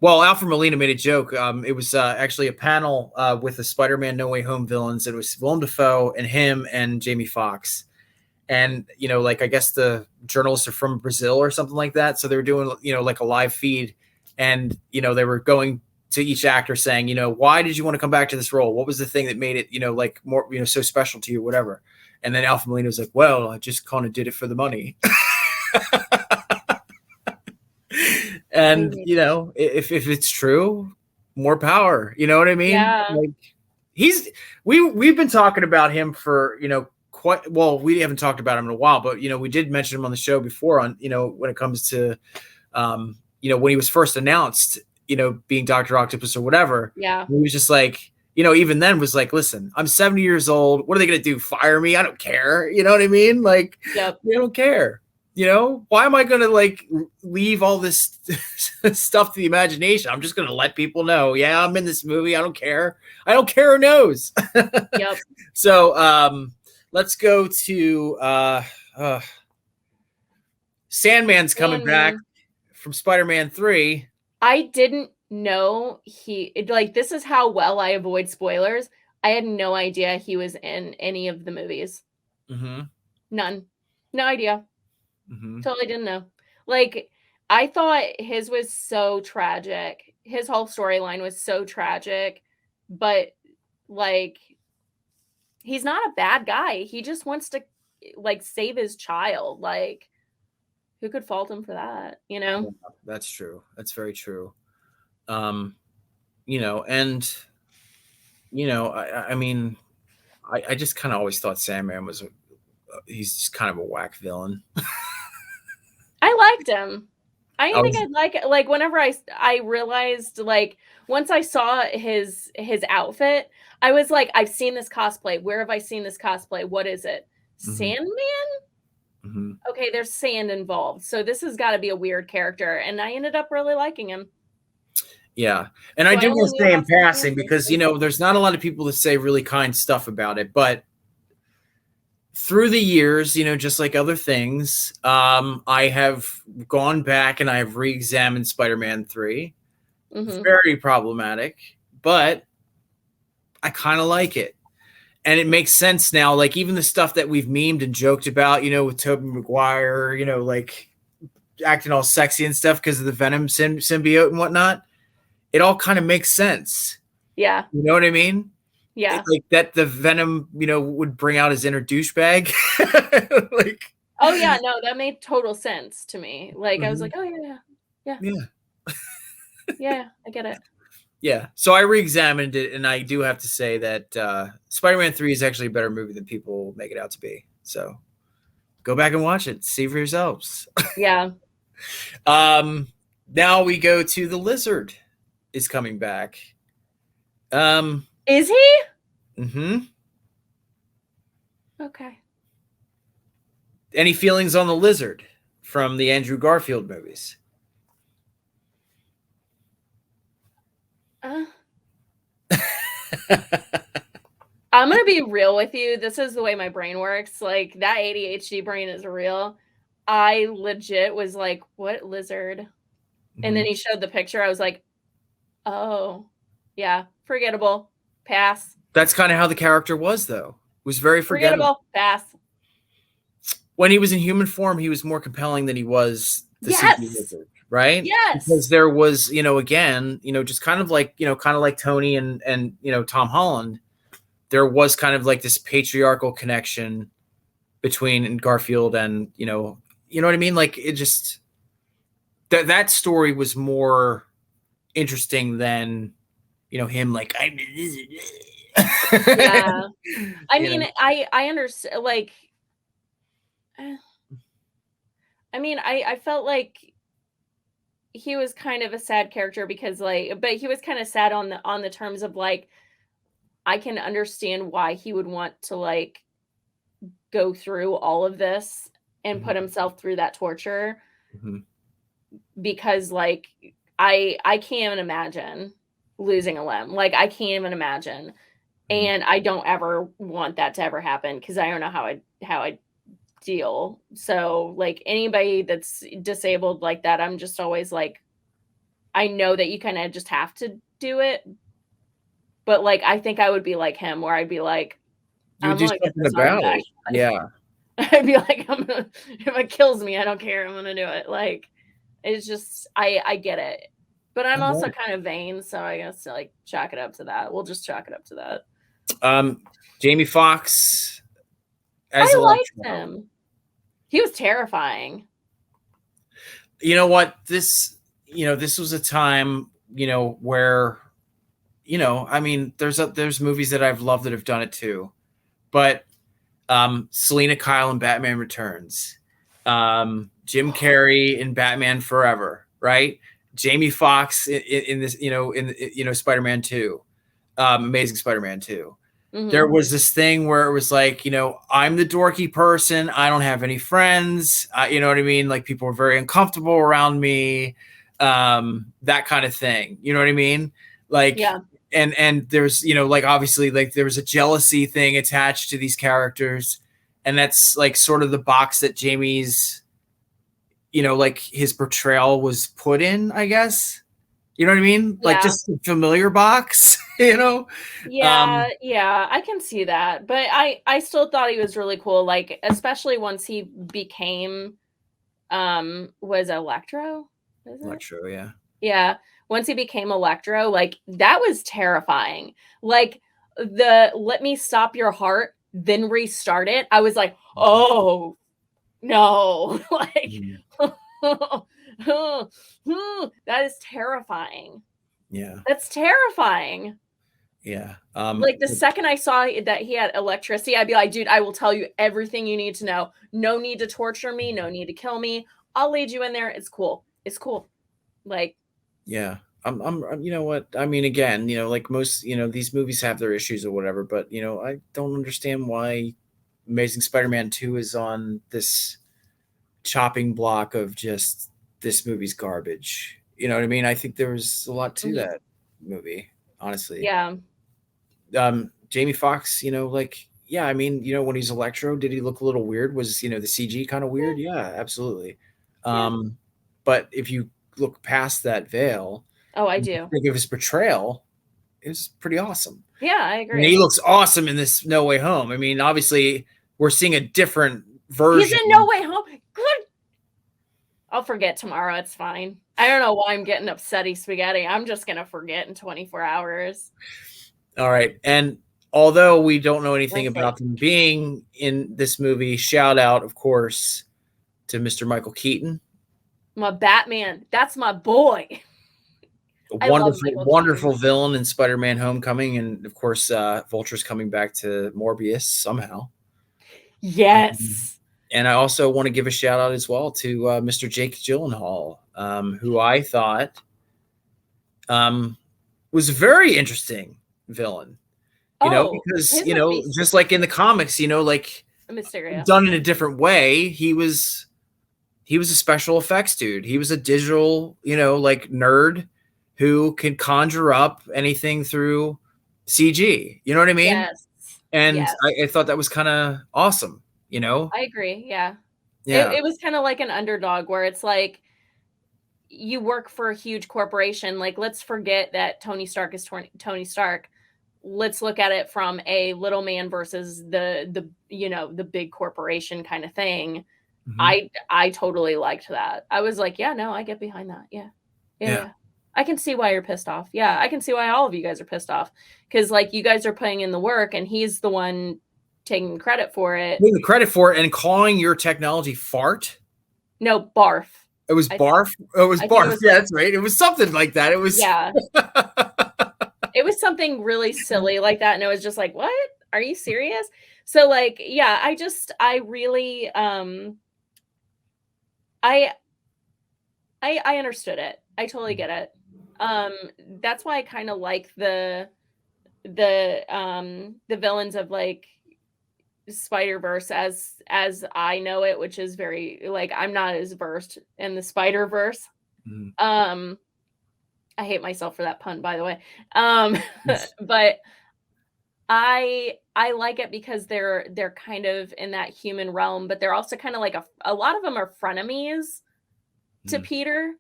Well, Alfred Molina made a joke. It was actually a panel with the Spider-Man No Way Home villains. It was Willem Dafoe and him and Jamie Foxx. And, you know, like, I guess the journalists are from Brazil or something like that. So they were doing, you know, like a live feed. And, you know, they were going to each actor saying, you know, why did you want to come back to this role? What was the thing that made it, you know, like more, you know, so special to you, whatever. And then Alfred Molina was like, well, I just kind of did it for the money. And, you know, if it's true, more power. You know what I mean? Yeah. Like, we've been talking about him for, you know, quite well. We haven't talked about him in a while, but, you know, we did mention him on the show before on, you know, when it comes to, you know, when he was first announced, you know, being Dr. Octopus or whatever. Yeah. He was just like, you know, even then was like, listen, I'm 70 years old. What are they going to do? Fire me? I don't care. You know what I mean? Like, yep. They don't care. You know, why am I going to like leave all this stuff to the imagination? I'm just going to let people know. Yeah, I'm in this movie. I don't care. I don't care who knows. Yep. So let's go to Sandman's coming back from Spider-Man 3. I didn't know this is how well I avoid spoilers. I had no idea he was in any of the movies. Mm-hmm. None. No idea. Mm-hmm. Totally didn't know. Like, I thought his was so tragic. His whole storyline was so tragic, but like, he's not a bad guy. He just wants to like save his child. Like, who could fault him for that? You know? Yeah, that's true. That's very true. You know, and you know, I mean, I just kind of always thought Sandman was he's just kind of a whack villain. I liked him. I think I'd like whenever I realized, like, once I saw his outfit, I was like, I've seen this cosplay. Where have I seen this cosplay? What is it? Mm-hmm. Sandman? Mm-hmm. Okay, there's sand involved. So this has got to be a weird character. And I ended up really liking him. Yeah. And so I do want to say in passing, because, you know, there's not a lot of people that say really kind stuff about it, but through the years, you know, just like other things, I have gone back and I have re-examined Spider-Man 3. Mm-hmm. Very problematic, but I kind of like it. And it makes sense now. Like, even the stuff that we've memed and joked about, you know, with Tobey Maguire, you know, like acting all sexy and stuff because of the Venom symbiote and whatnot, it all kind of makes sense. Yeah. You know what I mean? Yeah. Like that the Venom, you know, would bring out his inner douchebag. Like, oh yeah, no, that made total sense to me. Like, mm-hmm. I was like, oh yeah. Yeah, I get it. Yeah. So I re-examined it, and I do have to say that Spider-Man 3 is actually a better movie than people make it out to be. So go back and watch it. See for yourselves. Yeah. Now we go to The Lizard is coming back. Is he? Mm-hmm. Okay. Any feelings on The Lizard from the Andrew Garfield movies? I'm going to be real with you. This is the way my brain works. Like, that ADHD brain is real. I legit was like, what lizard? Mm-hmm. And then he showed the picture. I was like, oh, yeah, forgettable. Pass. That's kind of how the character was, though. It was very forgettable. Pass. When he was in human form, he was more compelling than he was the CG lizard, right? Yes. Because there was, you know, again, you know, just kind of like Tony and you know, Tom Holland, there was kind of like this patriarchal connection between Garfield and, you know what I mean? Like, it just that story was more interesting than, you know, him like, I'm the lizard. Yeah. I mean, I understand, like, I mean, I felt like he was kind of a sad character because, like, but he was kind of sad on the terms of, like, I can understand why he would want to, like, go through all of this and mm-hmm. put himself through that torture. Mm-hmm. Because, like, I can't even imagine losing a limb. Like, I can't even imagine. And I don't ever want that to ever happen because I don't know how I deal. So like anybody that's disabled like that, I'm just always like, I know that you kind of just have to do it. But like, I think I would be like him where I'd be like, You would I'm do gonna get something this arm about back. it. Yeah. I'd be like, if it kills me, I don't care. I'm gonna do it. Like, it's just, I get it. But I'm also kind of vain, so I guess like chalk it up to that. We'll just chalk it up to that. Jamie Foxx as I liked Electro. him. He was terrifying. You know what? This was a time, where, I mean, there's movies that I've loved that have done it too. But Selena Kyle in Batman Returns, Jim Carrey in Batman Forever, right? Jamie Foxx in this, Spider-Man 2, Amazing Spider-Man 2. There was this thing where it was like, I'm the dorky person. I don't have any friends. You know what I mean? Like people were very uncomfortable around me. That kind of thing. You know what I mean? Like, yeah. And there's, like obviously like there was a jealousy thing attached to these characters. And that's like sort of the box that Jamie's, like his portrayal was put in, I guess. You know what I mean? Yeah. Like just a familiar box, Yeah, yeah, I can see that. But I still thought he was really cool, like especially once he became was Electro? Is it? Electro, yeah. Yeah. Once he became Electro, like that was terrifying. Like the let me stop your heart, then restart it. I was like, oh no. Like that is terrifying. Yeah. That's terrifying. Yeah. Like the second I saw that he had electricity, I'd be like, dude, I will tell you everything you need to know. No need to torture me. No need to kill me. I'll lead you in there. It's cool. It's cool. Like, yeah. I'm you know what? I mean, again, like most, these movies have their issues or whatever, but I don't understand why Amazing Spider-Man 2 is on this chopping block of just this movie's garbage. You know what I mean? I think there was a lot to that movie, honestly. yeah. Jamie Foxx, like, yeah, I mean, when he's Electro, did he look a little weird? Was, the CG kind of weird? Yeah, absolutely. But if you look past that veil, Oh, I do. think of his portrayal, it was pretty awesome. Yeah, I agree. And he looks awesome in this No Way Home. I mean, obviously, we're seeing a different version. He's in No Way Home. Good. I'll forget tomorrow. It's fine. I don't know why I'm getting upsetty spaghetti. I'm just going to forget in 24 hours. All right. And although we don't know anything about them being in this movie, shout out, of course, to Mr. Michael Keaton. My Batman. That's my boy. A wonderful villain in Spider-Man Homecoming. And, of course, Vulture's coming back to Morbius somehow. Yes. And I also want to give a shout out as well to Mr. Jake Gyllenhaal, who I thought was a very interesting villain. Because just like in the comics, like Mysterio. Done in a different way. He was a special effects dude. He was a digital, like nerd who could conjure up anything through CG. You know what I mean? Yes. And yes. I thought that was kind of awesome. I agree. Yeah. Yeah. It was kind of like an underdog where it's like you work for a huge corporation. Like, let's forget that Tony Stark is Tony Stark. Let's look at it from a little man versus the big corporation kind of thing. Mm-hmm. I totally liked that. I was like, yeah, no, I get behind that. Yeah. I can see why you're pissed off. Yeah, I can see why all of you guys are pissed off because like you guys are putting in the work and he's the one taking credit for it. Taking credit for it and calling your technology fart? No, barf. It was barf? It was barf. Yeah, that's right. It was something like that. It was it was something really silly like that. And it was just like, what? Are you serious? So like, yeah, I really I understood it. I totally get it. That's why I kind of like the villains of like Spider-Verse as I know it, which is very like I'm not as versed in the Spider-Verse. I hate myself for that pun, by the way. But I like it because they're kind of in that human realm, but they're also kind of like a lot of them are frenemies to Peter.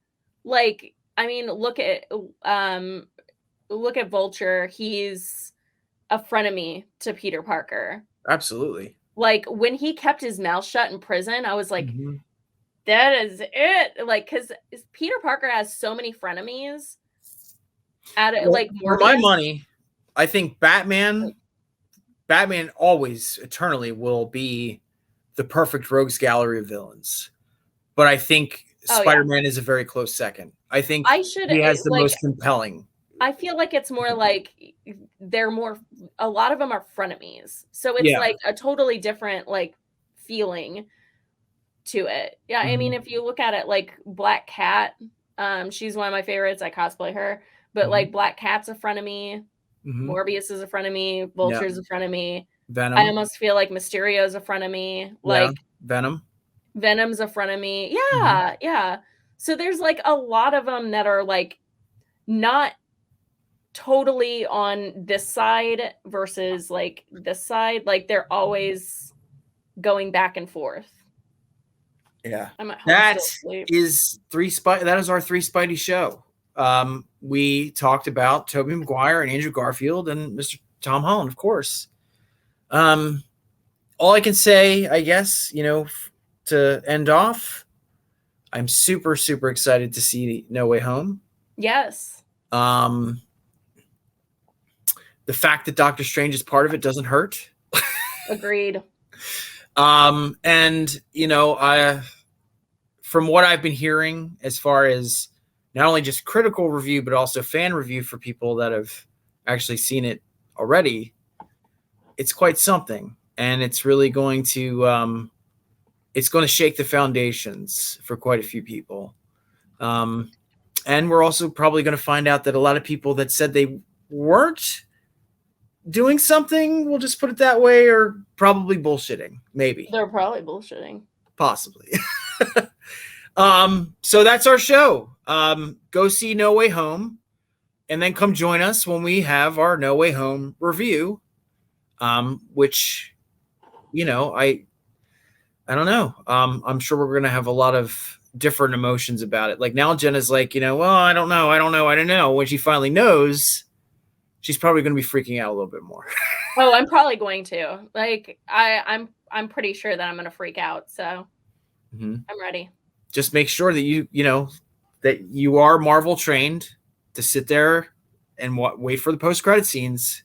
Like, I mean, look at Vulture. He's a frenemy to Peter Parker. Absolutely. Like, when he kept his mouth shut in prison, I was like, Mm-hmm. that is it. Like, because Peter Parker has so many frenemies. Like, for my Morbius. money, I think Batman always eternally will be the perfect rogues gallery of villains. But I think Spider-Man is a very close second. I think he has the most compelling. I feel like it's more like a lot of them are frenemies. So it's like a totally different like feeling to it. Yeah, I mean, if you look at it like Black Cat, she's one of my favorites. I cosplay her. But like Black Cat's a frenemy. Morbius is a frenemy. Vulture's a frenemy. Venom. I almost feel like Mysterio's a frenemy. Like Venom's a frenemy. Yeah, yeah. So there's like a lot of them that are like not totally on this side versus like this side. Like they're always going back and forth. Yeah. That is our Three Spidey show. We talked about Tobey Maguire and Andrew Garfield and Mr. Tom Holland, of course. All I can say, I guess, to end off, I'm super, super excited to see No Way Home. Yes. The fact that Doctor Strange is part of it doesn't hurt. Agreed. And from what I've been hearing, as far as not only just critical review, but also fan review for people that have actually seen it already, it's quite something. And it's really going to, shake the foundations for quite a few people. And we're also probably going to find out that a lot of people that said they weren't doing something, we'll just put it that way, are probably bullshitting. Maybe. They're probably bullshitting. Possibly. So that's our show. Go see No Way Home, and then come join us when we have our No Way Home review. Which, I don't know. I'm sure we're gonna have a lot of different emotions about it. Like now, Jenna's like, well, I don't know. When she finally knows, she's probably gonna be freaking out a little bit more. Oh, I'm probably going to. Like, I'm pretty sure that I'm gonna freak out. So I'm ready. Just make sure that that you are Marvel trained to sit there and wait for the post-credit scenes.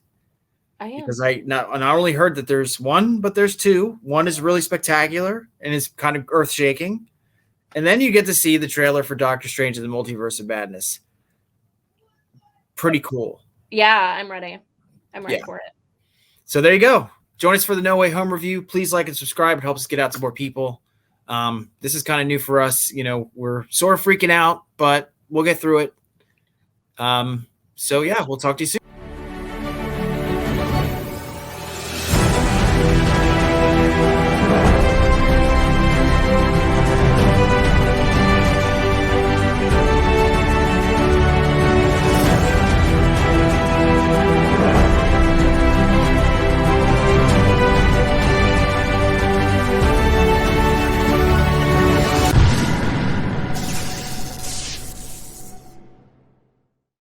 I am. Because I not only heard that there's one, but there's two. One is really spectacular and is kind of earth-shaking. And then you get to see the trailer for Doctor Strange and the Multiverse of Madness. Pretty cool. Yeah, I'm ready. I'm ready for it. So there you go. Join us for the No Way Home review. Please like and subscribe. It helps us get out to more people. This is kind of new for us. We're sort of freaking out, but we'll get through it. So yeah, we'll talk to you soon.